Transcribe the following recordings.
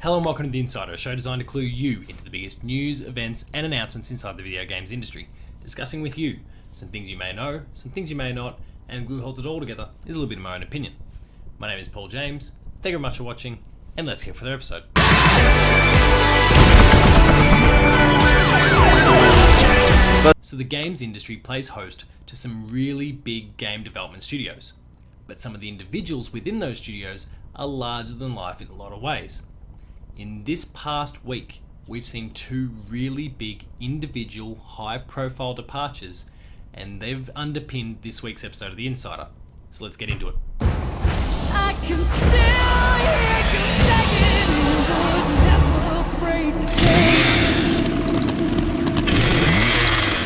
Hello and welcome to The Insider, a show designed to clue you into the biggest news, events and announcements inside the video games industry, discussing with you some things you may know, some things you may not, and glue holds it all together is a little bit of my own opinion. My name is Paul James, thank you very much for watching, and let's get for the episode. So the games industry plays host to some really big game development studios, but some of the individuals within those studios are larger than life in a lot of ways. In this past week, we've seen two really big individual high-profile departures, and they've underpinned this week's episode of The Insider. So let's get into it. I can still hear you saying, would never break the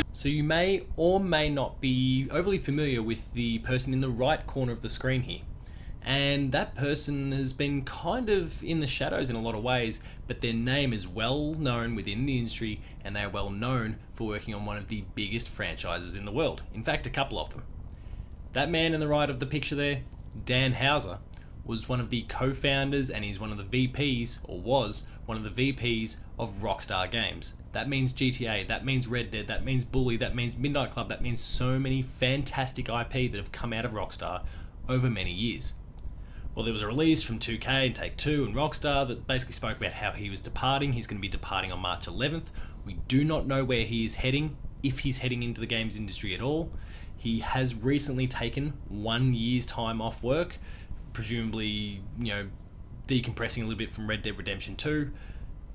chain. So you may or may not be overly familiar with the person in the right corner of the screen here. And that person has been kind of in the shadows in a lot of ways, but their name is well known within the industry, and they are well known for working on one of the biggest franchises in the world. In fact, a couple of them. That man in the right of the picture there, Dan Houser, was one of the co-founders, and he's one of the VPs, or was one of the VPs of Rockstar Games. That means GTA, that means Red Dead, that means Bully, that means Midnight Club, that means so many fantastic IP that have come out of Rockstar over many years. Well, there was a release from 2K and Take-Two and Rockstar that basically spoke about how he was departing. He's going to be departing on March 11th. We do not know where he is heading, if he's heading into the games industry at all. He has recently taken 1 year's time off work, presumably, decompressing a little bit from Red Dead Redemption 2.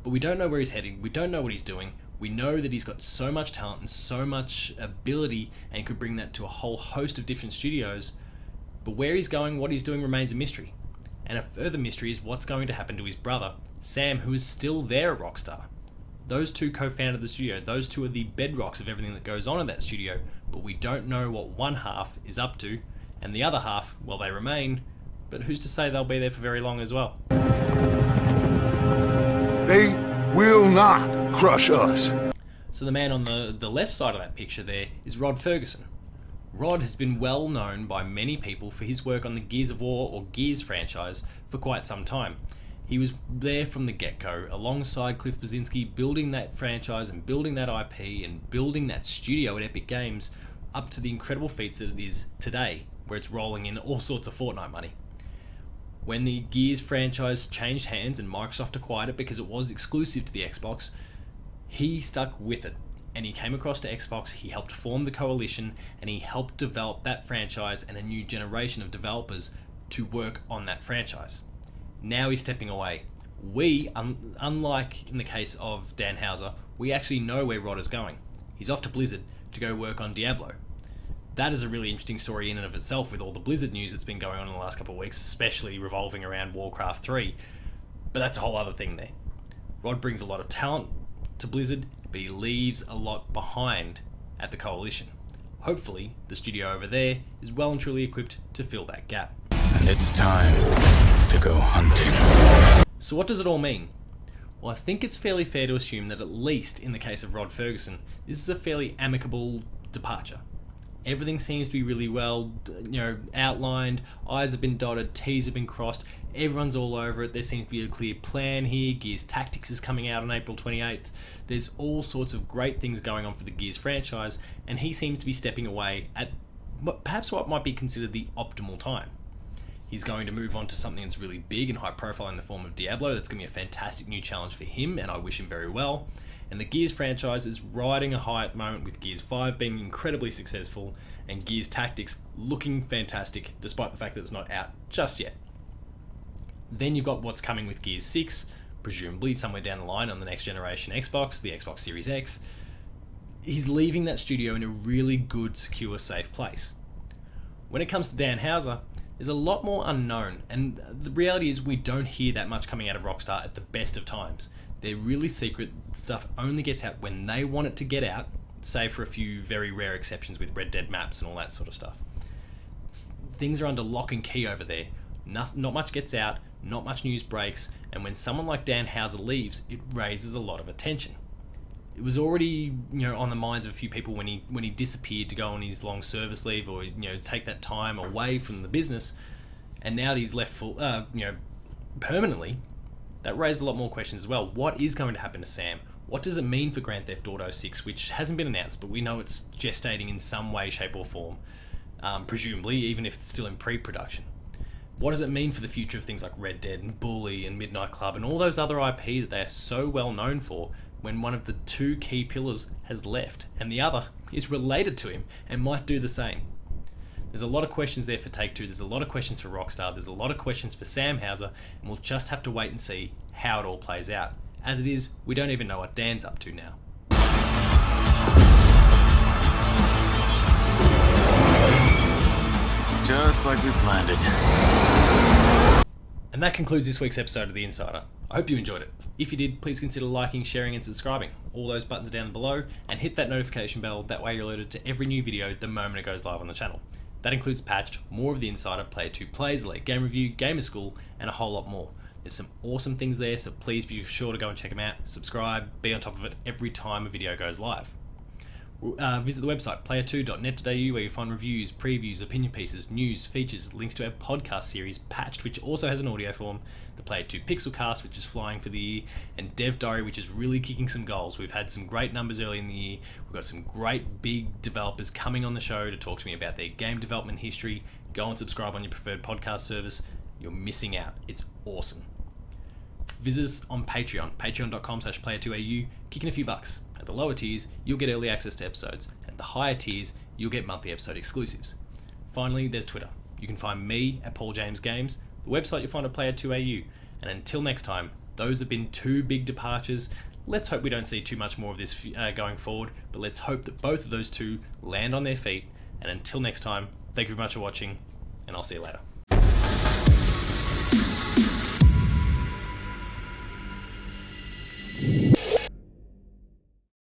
But we don't know where he's heading. We don't know what he's doing. We know that he's got so much talent and so much ability and could bring that to a whole host of different studios. But where he's going, what he's doing remains a mystery. And a further mystery is what's going to happen to his brother, Sam, who is still there at Rockstar. Those two co-founded the studio. Those two are the bedrocks of everything that goes on in that studio. But we don't know what one half is up to, and the other half, well, they remain. But who's to say they'll be there for very long as well? They will not crush us. So the man on the left side of that picture there is Rod Ferguson. Rod has been well known by many people for his work on the Gears of War or Gears franchise for quite some time. He was there from the get-go alongside Cliff Bleszinski, building that franchise and building that IP and building that studio at Epic Games up to the incredible feats that it is today, where it's rolling in all sorts of Fortnite money. When the Gears franchise changed hands and Microsoft acquired it because it was exclusive to the Xbox, he stuck with it. And he came across to Xbox, he helped form the coalition, and he helped develop that franchise and a new generation of developers to work on that franchise. Now he's stepping away. We, unlike in the case of Dan Houser, we actually know where Rod is going. He's off to Blizzard to go work on Diablo. That is a really interesting story in and of itself with all the Blizzard news that's been going on in the last couple of weeks, especially revolving around Warcraft 3. But that's a whole other thing there. Rod brings a lot of talent to Blizzard, but he leaves a lot behind at the coalition. Hopefully, the studio over there is well and truly equipped to fill that gap. And it's time to go hunting. So what does it all mean? Well, I think it's fairly fair to assume that at least in the case of Rod Ferguson, this is a fairly amicable departure. Everything seems to be really well, outlined, I's have been dotted, T's have been crossed, everyone's all over it, there seems to be a clear plan here, Gears Tactics is coming out on April 28th, there's all sorts of great things going on for the Gears franchise, and he seems to be stepping away at perhaps what might be considered the optimal time. He's going to move on to something that's really big and high profile in the form of Diablo. That's going to be a fantastic new challenge for him, and I wish him very well. And the Gears franchise is riding a high at the moment, with Gears 5 being incredibly successful and Gears Tactics looking fantastic despite the fact that it's not out just yet. Then you've got what's coming with Gears 6, presumably somewhere down the line on the next generation Xbox, the Xbox Series X. He's leaving that studio in a really good, secure, safe place. When it comes to Dan Houser, there's a lot more unknown, and the reality is we don't hear that much coming out of Rockstar at the best of times. They're really secret. Stuff only gets out when they want it to get out, save for a few very rare exceptions with Red Dead maps and all that sort of stuff. Things are under lock and key over there. Not much gets out, not much news breaks, and when someone like Dan Houser leaves, it raises a lot of attention. It was already, on the minds of a few people when he disappeared to go on his long service leave or take that time away from the business, and now that he's left permanently, That raised a lot more questions as well. What is going to happen to Sam? What does it mean for Grand Theft Auto 6, which hasn't been announced, but we know it's gestating in some way, shape or form, presumably, even if it's still in pre-production. What does it mean for the future of things like Red Dead and Bully and Midnight Club and all those other IP that they are so well known for, when one of the two key pillars has left and the other is related to him and might do the same? There's a lot of questions there for Take-Two, there's a lot of questions for Rockstar, there's a lot of questions for Sam Houser, and we'll just have to wait and see how it all plays out. As it is, we don't even know what Dan's up to now. Just like we planned it. And that concludes this week's episode of The Insider. I hope you enjoyed it. If you did, please consider liking, sharing and subscribing. All those buttons are down below, and hit that notification bell, that way you're alerted to every new video the moment it goes live on the channel. That includes Patched, more of The Insider, Player 2 Plays, Late Game Review, Gamer School, and a whole lot more. There's some awesome things there, so please be sure to go and check them out, subscribe, be on top of it every time a video goes live. Visit the website player2.net.au where you'll find reviews, previews, opinion pieces, news, features, links to our podcast series Patched, which also has an audio form, the Player 2 Pixelcast, which is flying for the year, and Dev Diary, which is really kicking some goals. We've had some great numbers early in the year. We've got some great big developers coming on the show to talk to me about their game development history. Go and subscribe on your preferred podcast service. You're missing out. It's awesome. Visit us on Patreon, patreon.com/player2au, kick in a few bucks. At the lower tiers, you'll get early access to episodes. At the higher tiers, you'll get monthly episode exclusives. Finally, there's Twitter. You can find me at Paul James Games, the website you'll find at player2au. And until next time, those have been two big departures. Let's hope we don't see too much more of this going forward, but let's hope that both of those two land on their feet. And until next time, thank you very much for watching, and I'll see you later.